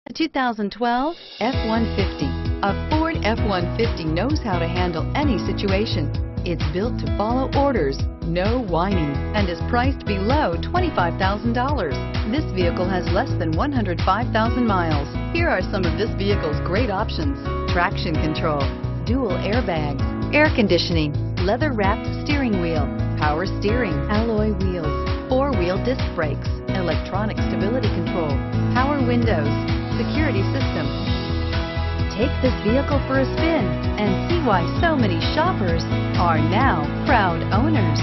The 2012 F-150. A Ford F-150 knows how to handle any situation. It's built to follow orders, no whining, and is priced below $25,000. This vehicle has less than 105,000 miles. Here are some of this vehicle's great options: traction control, dual airbags, air conditioning, leather-wrapped steering wheel, power steering, alloy wheels, four-wheel disc brakes, electronic stability control, power windows, security system. Take this vehicle for a spin and see why so many shoppers are now proud owners.